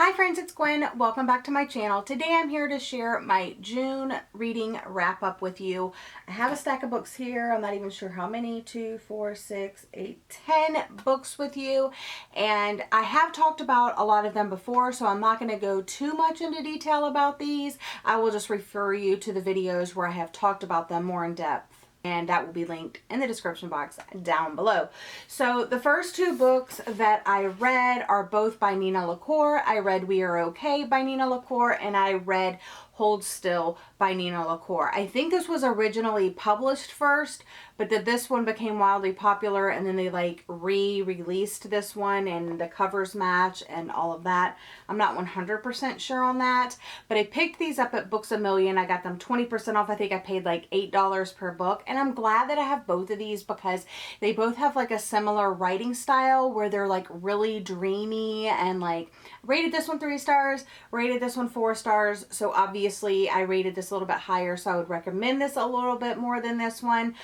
Hi friends, it's Gwen. Welcome back to my channel. Today I'm here to share my June reading wrap up with you. I have a stack of books here. I'm not even sure how many, 2, 4, 6, 8, 10 books with you. And I have talked about a lot of them before, so I'm not going to go too much into detail about these. I will just refer you to the videos where I have talked about them more in depth. And that will be linked in the description box down below. So the first two books that I read are both by Nina LaCour. I read We Are Okay by Nina LaCour, and I read Hold Still by Nina LaCour. I think this was originally published first, but that this one became wildly popular, and then they like re-released this one and the covers match and all of that. I'm not 100% sure on that, but I picked these up at Books A Million. I got them 20% off. I think I paid like $8 per book, and I'm glad that I have both of these because they both have like a similar writing style where they're like really dreamy, and like rated this one 3 stars, rated this one 4 stars. So obviously I rated this a little bit higher, so I would recommend this a little bit more than this one.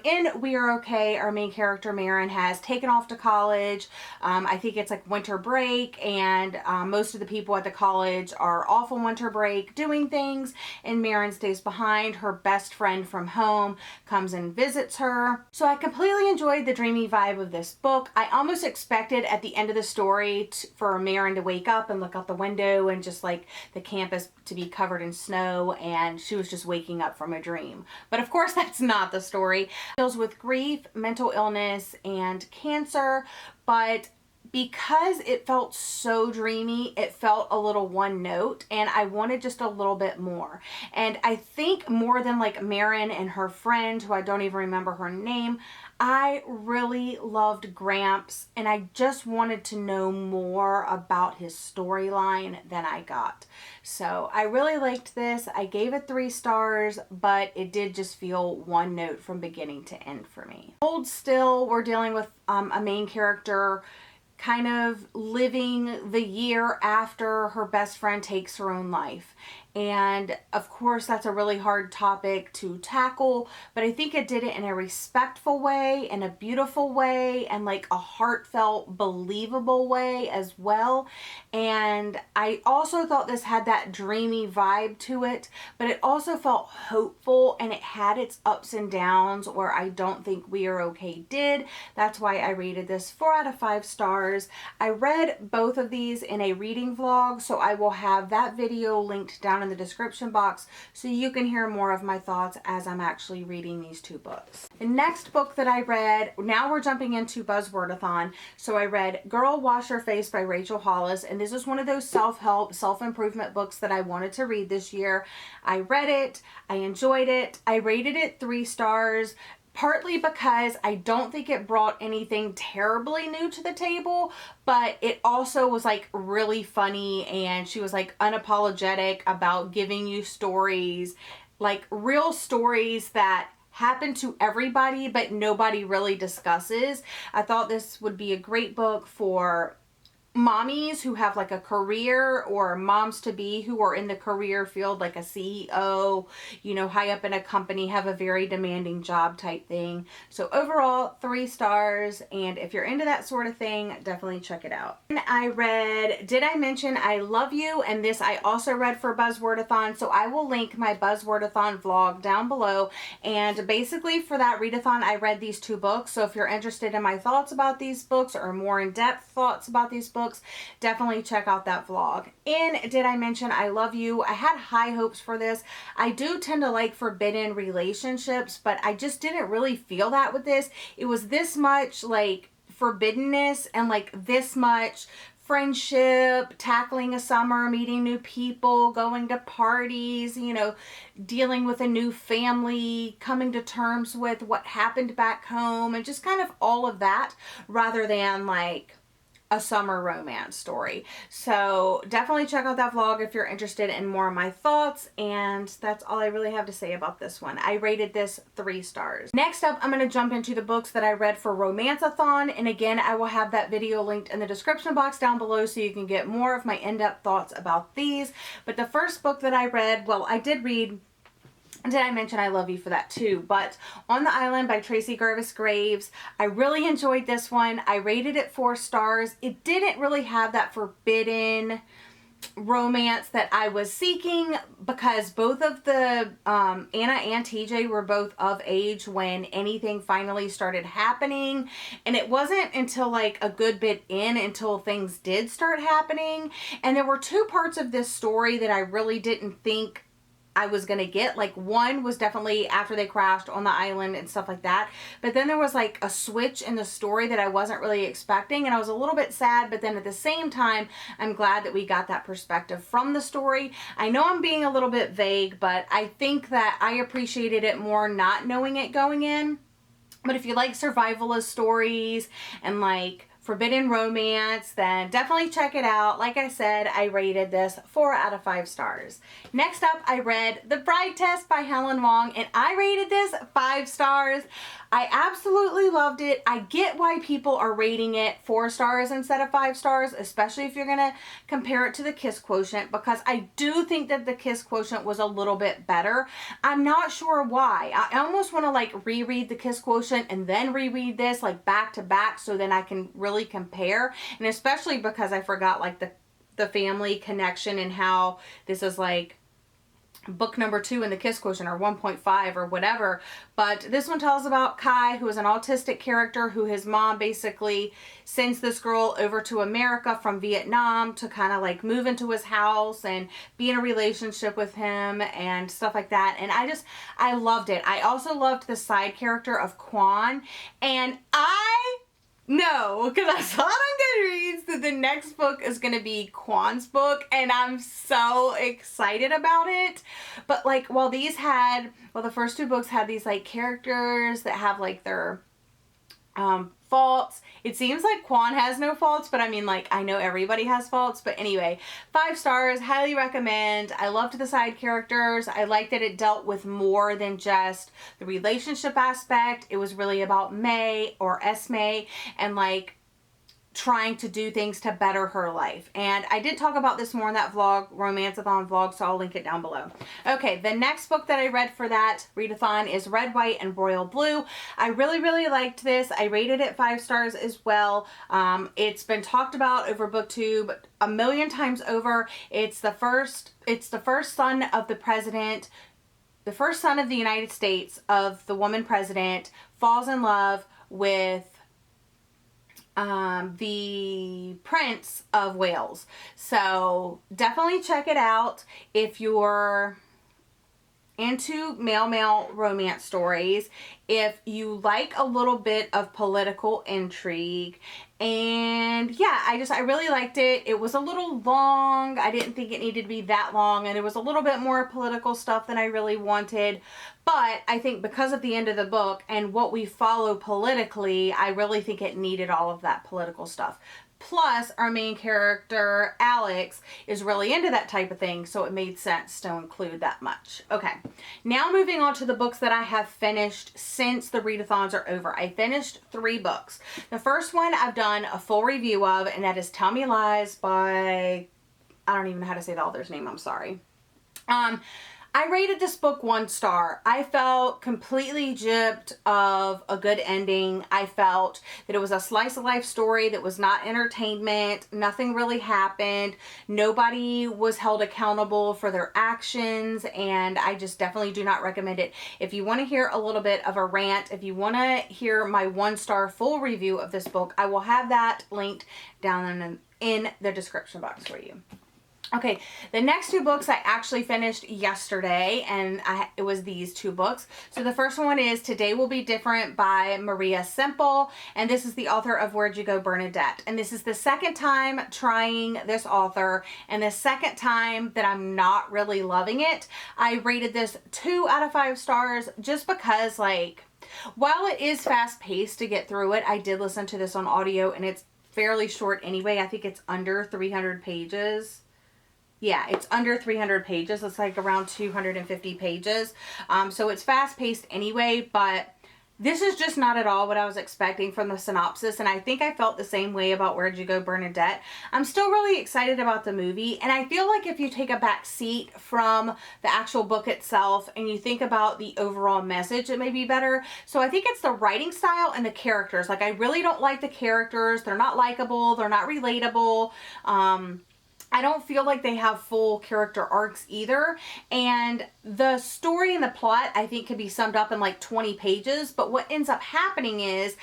In We Are Okay, our main character Marin has taken off to college. I think it's like winter break, and most of the people at the college are off on winter break doing things, and Marin stays behind. Her best friend from home comes and visits her. So I completely enjoyed the dreamy vibe of this book. I almost expected at the end of the story for Marin to wake up and look out the window and just like the campus to be covered in snow, and she was just waking up from a dream. But of course that's not the story. It deals with grief, mental illness, and cancer, but because it felt so dreamy, it felt a little one note, and I wanted just a little bit more. And I think more than like Marin and her friend, who I don't even remember her name, I really loved Gramps, and I just wanted to know more about his storyline than I got. So I really liked this. I gave it 3 stars, but it did just feel one note from beginning to end for me. Hold Still, we're dealing with a main character kind of living the year after her best friend takes her own life. And of course that's a really hard topic to tackle, but I think it did it in a respectful way, in a beautiful way, and like a heartfelt, believable way as well. And I also thought this had that dreamy vibe to it, but it also felt hopeful, and it had its ups and downs where I don't think We Are Okay did. That's why I rated this 4 out of 5 stars. I read both of these in a reading vlog, so I will have that video linked down in the description box so you can hear more of my thoughts as I'm actually reading these 2 books. The next book that I read, now we're jumping into Buzzwordathon. So I read Girl Wash Your Face by Rachel Hollis, and this is one of those self-help, self-improvement books that I wanted to read this year. I read it, I enjoyed it, I rated it 3 stars. Partly because I don't think it brought anything terribly new to the table, but it also was like really funny, and she was like unapologetic about giving you stories, like real stories that happen to everybody but nobody really discusses. I thought this would be a great book for mommies who have like a career, or moms to be who are in the career field, like a CEO, you know, high up in a company, have a very demanding job type thing. So overall 3 stars, and if you're into that sort of thing, definitely check it out. And I read Did I Mention I Love You, and this I also read for Buzzwordathon, so I will link my Buzzwordathon vlog down below. And basically for that readathon I read these 2 books, so if you're interested in my thoughts about these books or more in-depth thoughts about these books, definitely check out that vlog. In Did I Mention I Love You, I had high hopes for this. I do tend to like forbidden relationships, but I just didn't really feel that with this. It was this much like forbiddenness and like this much friendship, tackling a summer, meeting new people, going to parties, you know, dealing with a new family, coming to terms with what happened back home, and just kind of all of that, rather than like a summer romance story. So definitely check out that vlog if you're interested in more of my thoughts, and that's all I really have to say about this one. I rated this 3 stars. Next up, I'm going to jump into the books that I read for Romanceathon, and again I will have that video linked in the description box down below so you can get more of my in-depth thoughts about these. But the first book that I read, well, I did read Did I mention I love you for that too? But On the Island by Tracy Garvis Graves. I really enjoyed this one. I rated it 4 stars. It didn't really have that forbidden romance that I was seeking because both of the Anna and TJ were both of age when anything finally started happening, and it wasn't until like a good bit in until things did start happening. And there were 2 parts of this story that I really didn't think I was gonna get. Like, one was definitely after they crashed on the island and stuff like that, but then there was like a switch in the story that I wasn't really expecting, and I was a little bit sad, but then at the same time I'm glad that we got that perspective from the story. I know I'm being a little bit vague, but I think that I appreciated it more not knowing it going in. But if you like survivalist stories and like forbidden romance, then definitely check it out. Like I said, I rated this 4 out of 5 stars. Next up, I read The Bride Test by Helen Wong, and I rated this 5 stars. I absolutely loved it. I get why people are rating it 4 stars instead of 5 stars, especially if you're gonna compare it to the Kiss Quotient, because I do think that the Kiss Quotient was a little bit better. I'm not sure why. I almost want to like reread the Kiss Quotient and then reread this like back to back so then I can really compare, and especially because I forgot like the family connection and how this is like book number 2 in the Kiss Quotient, or 1.5 or whatever. But this one tells about Kai, who is an autistic character who his mom basically sends this girl over to America from Vietnam to kind of like move into his house and be in a relationship with him and stuff like that. And I loved it. I also loved the side character of Quan, and no, because I saw it on Goodreads that the next book is going to be Quan's book, and I'm so excited about it. But like, the first 2 books had these like characters that have like their faults. It seems like Quan has no faults, but I mean, like, I know everybody has faults. But anyway, 5 stars, highly recommend. I loved the side characters. I liked that it dealt with more than just the relationship aspect. It was really about May, or Esme, and like trying to do things to better her life. And I did talk about this more in that vlog, Romanceathon vlog, so I'll link it down below. Okay, the next book that I read for that readathon is Red, White, and Royal Blue. I really, really liked this. I rated it 5 stars as well. It's been talked about over BookTube a million times over. It's the first son of the president, the first son of the United States, of the woman president, falls in love with the Prince of Wales. So definitely check it out if you're into male romance stories, if you like a little bit of political intrigue. And yeah, I really liked it. It was a little long. I didn't think it needed to be that long, and it was a little bit more political stuff than I really wanted. But I think because of the end of the book and what we follow politically, I really think it needed all of that political stuff. Plus, our main character, Alex, is really into that type of thing, so it made sense to include that much. Okay, now moving on to the books that I have finished since the readathons are over. I finished 3 books. The first one I've done a full review of, and that is Tell Me Lies by, I don't even know how to say the author's name, I'm sorry. I rated this book 1 star. I felt completely gypped of a good ending. I felt that it was a slice of life story that was not entertainment. Nothing really happened. Nobody was held accountable for their actions, and I just definitely do not recommend it. If you want to hear a little bit of a rant, if you want to hear my 1 star full review of this book, I will have that linked down in the description box for you. Okay, the next 2 books I actually finished yesterday, and it was these 2 books. So the first one is Today Will Be Different by Maria Semple, and this is the author of Where'd You Go, Bernadette? And this is the second time trying this author, and the second time that I'm not really loving it. I rated this 2 out of 5 stars just because, like, while it is fast-paced to get through it, I did listen to this on audio, and it's fairly short anyway. I think it's under 300 pages. Yeah, it's under 300 pages. It's like around 250 pages. So it's fast-paced anyway, but This is just not at all what I was expecting from the synopsis, and I think I felt the same way about Where'd You Go, Bernadette. I'm still really excited about the movie, and I feel like if you take a back seat from the actual book itself and you think about the overall message, it may be better. So I think it's the writing style and the characters. Like, I really don't like the characters. They're not likable. They're not relatable. I don't feel like they have full character arcs either. And the story and the plot, I think, could be summed up in like 20 pages. But what ends up happening is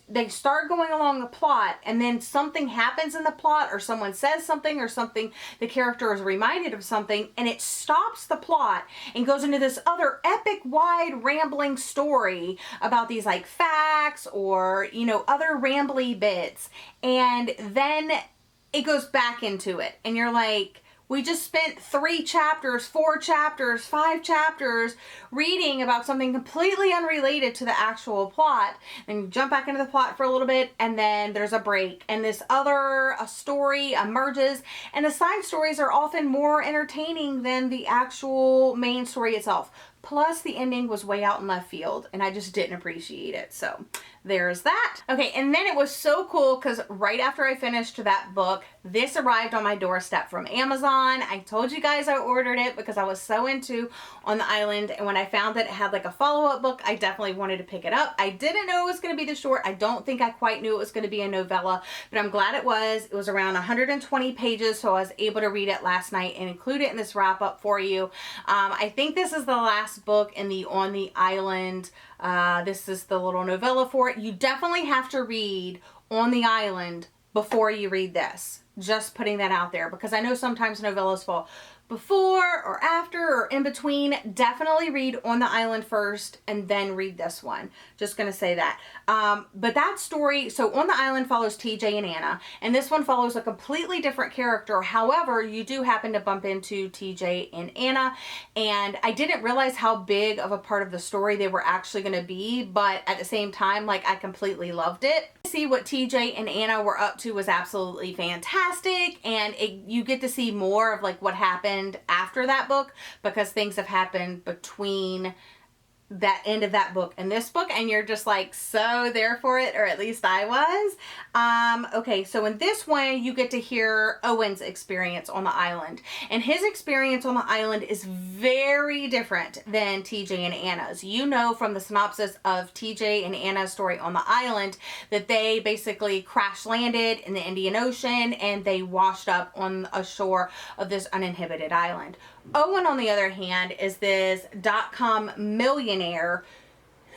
they start going along the plot, and then something happens in the plot, or someone says something, or something, the character is reminded of something, and it stops the plot and goes into this other epic, wide, rambling story about these like facts or, you know, other rambly bits. And then it goes back into it, and you're like, we just spent 3 chapters, 4 chapters, 5 chapters reading about something completely unrelated to the actual plot. And you jump back into the plot for a little bit, and then there's a break, and this other story emerges, and the side stories are often more entertaining than the actual main story itself. Plus, the ending was way out in left field, and I just didn't appreciate it. So there's that. Okay, and then it was so cool because right after I finished that book, this arrived on my doorstep from Amazon. I told you guys I ordered it because I was so into On the Island, and when I found that it had like a follow-up book, I definitely wanted to pick it up. I didn't know it was going to be this short. I don't think I quite knew it was going to be a novella, but I'm glad it was. It was around 120 pages, so I was able to read it last night and include it in this wrap-up for you. I think this is the last book in the On the Island. This is the little novella for it. You definitely have to read On the Island before you read this. Just putting that out there, because I know sometimes novellas fall before or after or in between. Definitely read On the Island first and then read this one. Just gonna say that. But that story, so On the Island follows TJ and Anna, and this one follows a completely different character. However, you do happen to bump into TJ and Anna, and I didn't realize how big of a part of the story they were actually gonna be, but at the same time, like, I completely loved it. See what TJ and Anna were up to was absolutely fantastic, and you get to see more of like what happened after that book, because things have happened between that end of that book and this book, and you're just like so there for it, or at least I was. Okay, so in this one you get to hear Owen's experience on the island, and his experience on the island is very different than TJ and Anna's. You know from the synopsis of TJ and Anna's story on the island that they basically crash landed in the Indian Ocean and they washed up on a shore of this uninhabited island. Owen, on the other hand, is this .com millionaire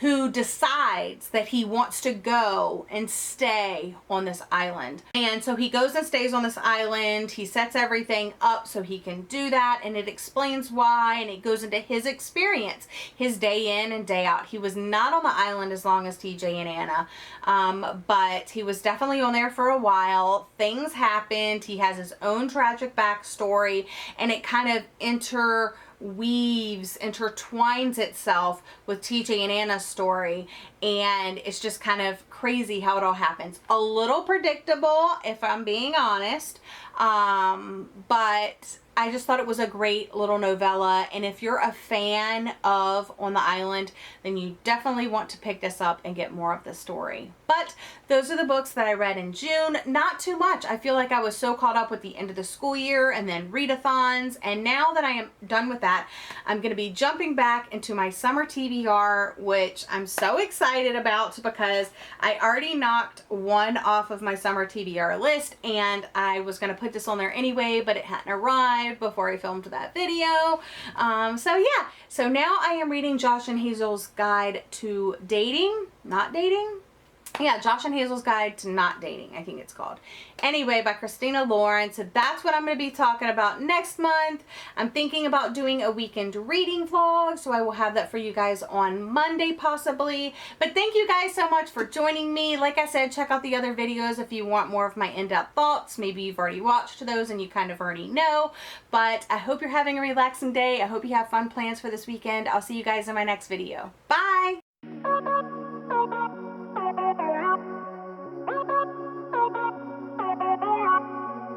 who decides that he wants to go and stay on this island. And so he goes and stays on this island. He sets everything up so he can do that, and it explains why, and it goes into his experience, his day in and day out. He was not on the island as long as TJ and Anna, but he was definitely on there for a while. Things happened. He has his own tragic backstory, and it kind of intertwines itself with TJ and Anna's story, and it's just kind of crazy how it all happens. A little predictable, if I'm being honest, but I just thought it was a great little novella, and if you're a fan of On the Island, then you definitely want to pick this up and get more of the story. But those are the books that I read in June. Not too much. I feel like I was so caught up with the end of the school year and then readathons, and now that I am done with that, I'm going to be jumping back into my summer TBR, which I'm so excited about because I already knocked one off of my summer TBR list, and I was going to put this on there anyway, but it hadn't arrived before I filmed that video. So yeah, so now I am reading Josh and Hazel's Guide to Dating, not dating. Yeah, Josh and Hazel's Guide to Not Dating, I think it's called. Anyway, by Christina Lauren. So that's what I'm going to be talking about next month. I'm thinking about doing a weekend reading vlog, so I will have that for you guys on Monday possibly. But thank you guys so much for joining me. Like I said, check out the other videos if you want more of my in-depth thoughts. Maybe you've already watched those and you kind of already know. But I hope you're having a relaxing day. I hope you have fun plans for this weekend. I'll see you guys in my next video. Bye!